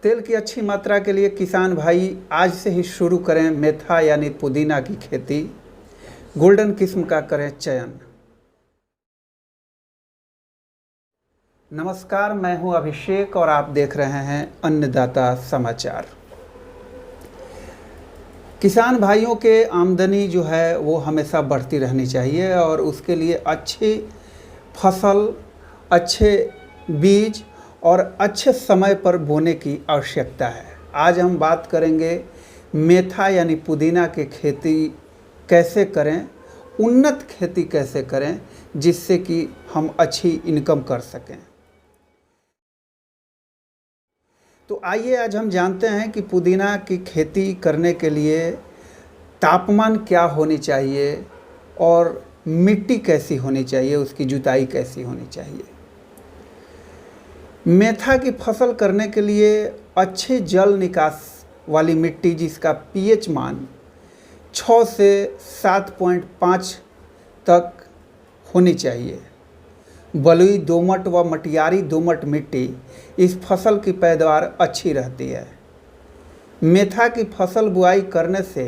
तेल की अच्छी मात्रा के लिए किसान भाई आज से ही शुरू करें मेथा यानी पुदीना की खेती। गोल्डन किस्म का करें चयन। नमस्कार, मैं हूं अभिषेक और आप देख रहे हैं अन्नदाता समाचार। किसान भाइयों के आमदनी जो है वो हमेशा बढ़ती रहनी चाहिए और उसके लिए अच्छी फसल, अच्छे बीज और अच्छे समय पर बोने की आवश्यकता है। आज हम बात करेंगे मेथा यानी पुदीना की खेती कैसे करें, उन्नत खेती कैसे करें जिससे कि हम अच्छी इनकम कर सकें। तो आइए आज हम जानते हैं कि पुदीना की खेती करने के लिए तापमान क्या होनी चाहिए और मिट्टी कैसी होनी चाहिए, उसकी जुताई कैसी होनी चाहिए। मेथा की फसल करने के लिए अच्छे जल निकास वाली मिट्टी जिसका पीएच मान 6 से 7.5 तक होनी चाहिए। बलुई दोमट व मटियारी दोमट मिट्टी इस फसल की पैदावार अच्छी रहती है। मेथा की फसल बुआई करने से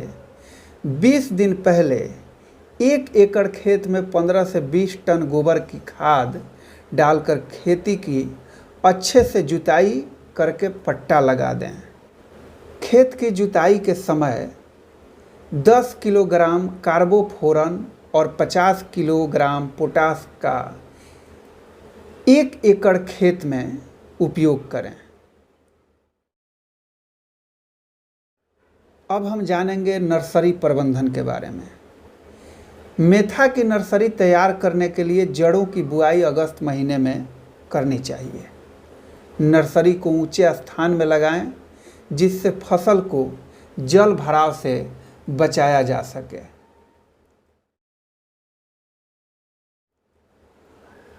20 दिन पहले 1 एकड़ खेत में 15 से 20 टन गोबर की खाद डालकर खेती की अच्छे से जुताई करके पट्टा लगा दें। खेत की जुताई के समय 10 किलोग्राम कार्बोफोरन और 50 किलोग्राम पोटास का 1 एकड़ खेत में उपयोग करें। अब हम जानेंगे नर्सरी प्रबंधन के बारे में। मेथा की नर्सरी तैयार करने के लिए जड़ों की बुआई अगस्त महीने में करनी चाहिए। नर्सरी को ऊंचे स्थान में लगाएं जिससे फसल को जल भराव से बचाया जा सके।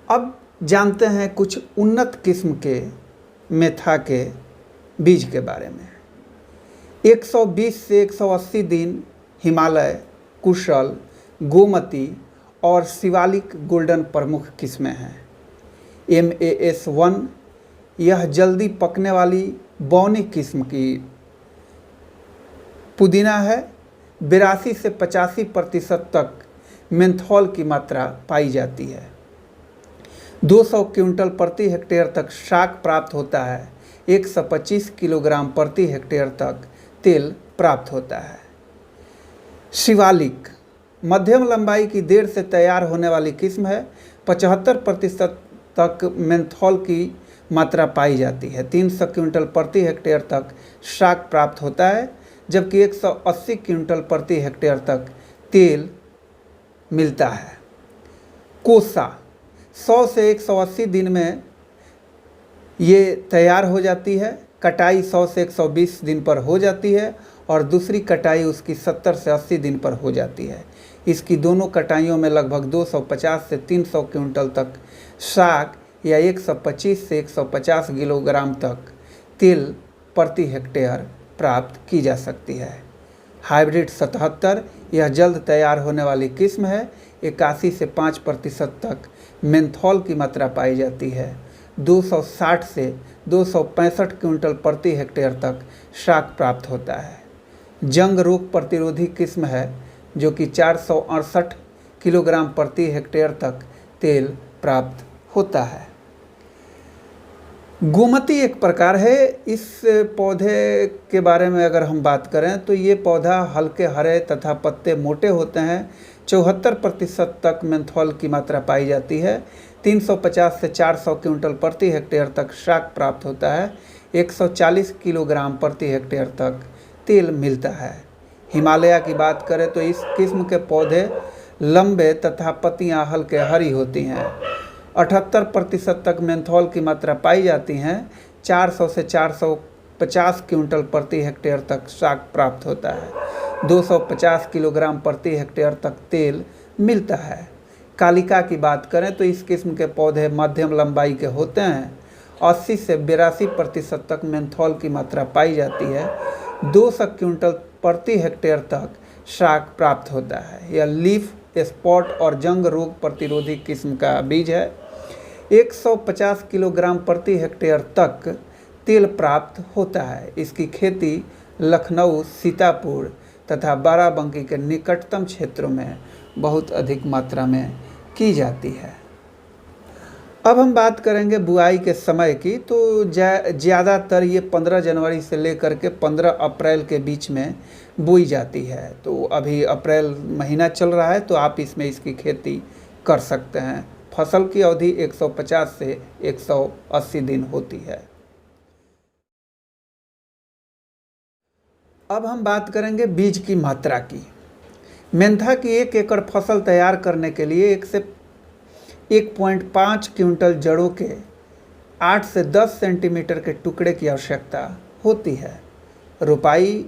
अब जानते हैं कुछ उन्नत किस्म के मेथा के बीज के बारे में। 120 से 180 दिन हिमालय, कुशल, गोमती और शिवालिक गोल्डन प्रमुख किस्में हैं। MAS1 यह जल्दी पकने वाली बौनी किस्म की पुदीना है। 82 से 85% तक मेंथोल की मात्रा पाई जाती है। 200 क्विंटल प्रति हेक्टेयर तक शाक प्राप्त होता है। 125 किलोग्राम प्रति हेक्टेयर तक तेल प्राप्त होता है। शिवालिक मध्यम लंबाई की देर से तैयार होने वाली किस्म है। 75% तक मेंथोल की मात्रा पाई जाती है। 300 क्विंटल प्रति हेक्टेयर तक शाक प्राप्त होता है, जबकि 180 क्विंटल प्रति हेक्टेयर तक तेल मिलता है। कोसा 100 से 180 दिन में ये तैयार हो जाती है। कटाई 100 से 120 दिन पर हो जाती है और दूसरी कटाई उसकी 70 से 80 दिन पर हो जाती है। इसकी दोनों कटाइयों में लगभग 250 से 300 क्विंटल तक साग या 125 से 150 किलोग्राम तक तेल प्रति हेक्टेयर प्राप्त की जा सकती है। हाइब्रिड 77 यह जल्द तैयार होने वाली किस्म है। 81 से 5% तक मेंथोल की मात्रा पाई जाती है। 260 से 265 क्विंटल प्रति हेक्टेयर तक शाक प्राप्त होता है। जंग रोग प्रतिरोधी किस्म है जो कि 468 किलोग्राम प्रति हेक्टेयर तक तेल प्राप्त होता है। गोमती एक प्रकार है। इस पौधे के बारे में अगर हम बात करें तो ये पौधा हल्के हरे तथा पत्ते मोटे होते हैं। 74% तक मेंथोल की मात्रा पाई जाती है। 350 से 400 क्विंटल प्रति हेक्टेयर तक शाक प्राप्त होता है। 140 किलोग्राम प्रति हेक्टेयर तक तेल मिलता है। हिमालय की बात करें तो इस किस्म के पौधे लंबे तथा पत्तियां हल्के हरी होती हैं। 78% तक मेंथोल की मात्रा पाई जाती हैं। 400 से 450 क्विंटल प्रति हेक्टेयर तक शाक प्राप्त होता है। 250 किलोग्राम प्रति हेक्टेयर तक तेल मिलता है। कालिका की बात करें तो इस किस्म के पौधे मध्यम लंबाई के होते हैं। 80 से 82% तक मेंथोल की मात्रा पाई जाती है। 200 क्विंटल प्रति हेक्टेयर तक शाक प्राप्त होता है। यह लीफ स्पॉट और जंग रोग प्रतिरोधी किस्म का बीज है। 150 किलोग्राम प्रति हेक्टेयर तक तेल प्राप्त होता है। इसकी खेती लखनऊ, सीतापुर तथा बाराबंकी के निकटतम क्षेत्रों में बहुत अधिक मात्रा में की जाती है। अब हम बात करेंगे बुआई के समय की। तो ज़्यादातर ये 15 जनवरी से लेकर के 15 अप्रैल के बीच में बोई जाती है। तो अभी अप्रैल महीना चल रहा है, तो आप इसमें इसकी खेती कर सकते हैं। फसल की अवधि 150 से 180 दिन होती है। अब हम बात करेंगे बीज की मात्रा की। मेंथा की 1 एकड़ फसल तैयार करने के लिए 1 से 1.5 क्विंटल जड़ों के 8 से 10 सेंटीमीटर के टुकड़े की आवश्यकता होती है। रोपाई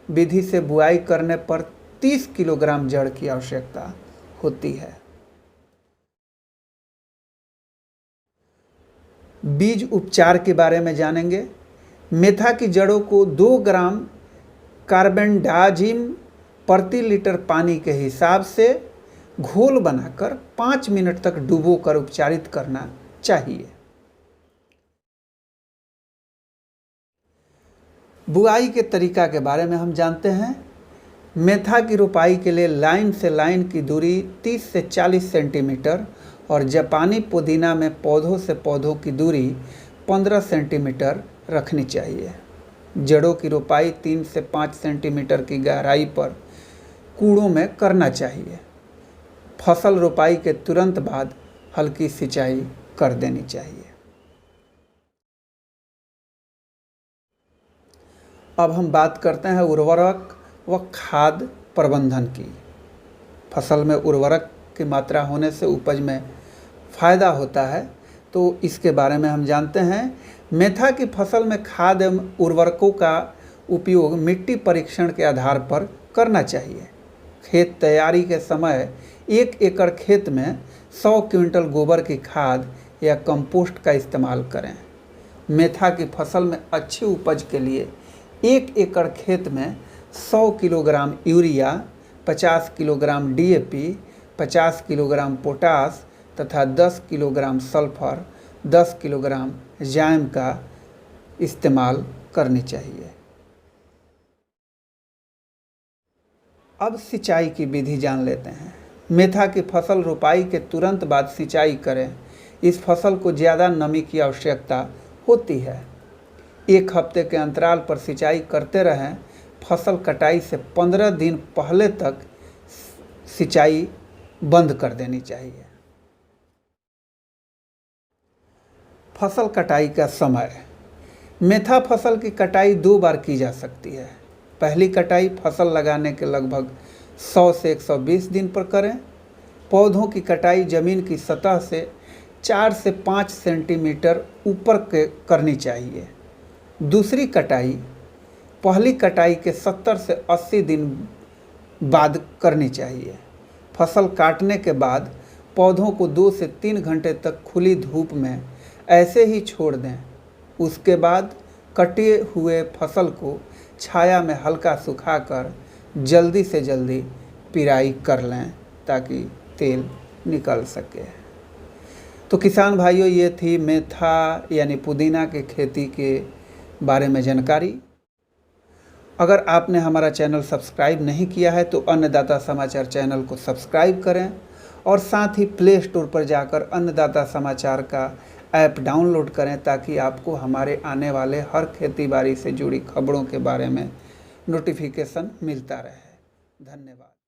विधि से बुआई करने पर 30 किलोग्राम जड़ की आवश्यकता होती है। बीज उपचार के बारे में जानेंगे। मेथा की जड़ों को 2 ग्राम कार्बेंडाजिम प्रति लीटर पानी के हिसाब से घोल बनाकर 5 मिनट तक डुबोकर उपचारित करना चाहिए। बुआई के तरीका के बारे में हम जानते हैं। मेथा की रोपाई के लिए लाइन से लाइन की दूरी 30 से 40 सेंटीमीटर और जापानी पुदीना में पौधों से पौधों की दूरी 15 सेंटीमीटर रखनी चाहिए। जड़ों की रोपाई 3 से 5 सेंटीमीटर की गहराई पर कूड़ों में करना चाहिए। फसल रोपाई के तुरंत बाद हल्की सिंचाई कर देनी चाहिए। अब हम बात करते हैं उर्वरक व खाद प्रबंधन की। फसल में उर्वरक की मात्रा होने से उपज में फ़ायदा होता है, तो इसके बारे में हम जानते हैं। मेथा की फसल में खाद एवं उर्वरकों का उपयोग मिट्टी परीक्षण के आधार पर करना चाहिए। खेत तैयारी के समय 1 एकड़ खेत में 100 क्विंटल गोबर की खाद या कंपोस्ट का इस्तेमाल करें। मेथा की फसल में अच्छी उपज के लिए 1 एकड़ खेत में 100 kilogram urea, 50 kilogram DAP, 50 kilogram potash तथा 10 किलोग्राम सल्फर, 10 किलोग्राम जाइम का इस्तेमाल करनी चाहिए। अब सिंचाई की विधि जान लेते हैं। मेथा की फसल रोपाई के तुरंत बाद सिंचाई करें। इस फसल को ज़्यादा नमी की आवश्यकता होती है। 1 हफ्ते के अंतराल पर सिंचाई करते रहें। फसल कटाई से 15 दिन पहले तक सिंचाई बंद कर देनी चाहिए। फसल कटाई का समय। मेथा फसल की कटाई 2 बार की जा सकती है। पहली कटाई फसल लगाने के लगभग 100 से 120 दिन पर करें। पौधों की कटाई ज़मीन की सतह से 4 से 5 सेंटीमीटर ऊपर के करनी चाहिए। दूसरी कटाई पहली कटाई के 70 से 80 दिन बाद करनी चाहिए। फसल काटने के बाद पौधों को 2 से 3 घंटे तक खुली धूप में ऐसे ही छोड़ दें। उसके बाद कटे हुए फसल को छाया में हल्का सुखाकर जल्दी से जल्दी पिराई कर लें ताकि तेल निकल सके। तो किसान भाइयों, ये थी मेथा यानी पुदीना के खेती के बारे में जानकारी। अगर आपने हमारा चैनल सब्सक्राइब नहीं किया है तो अन्नदाता समाचार चैनल को सब्सक्राइब करें और साथ ही प्ले स्टोर पर जाकर अन्नदाता समाचार का ऐप डाउनलोड करें ताकि आपको हमारे आने वाले हर खेती बाड़ी से जुड़ी खबरों के बारे में नोटिफिकेशन मिलता रहे। धन्यवाद।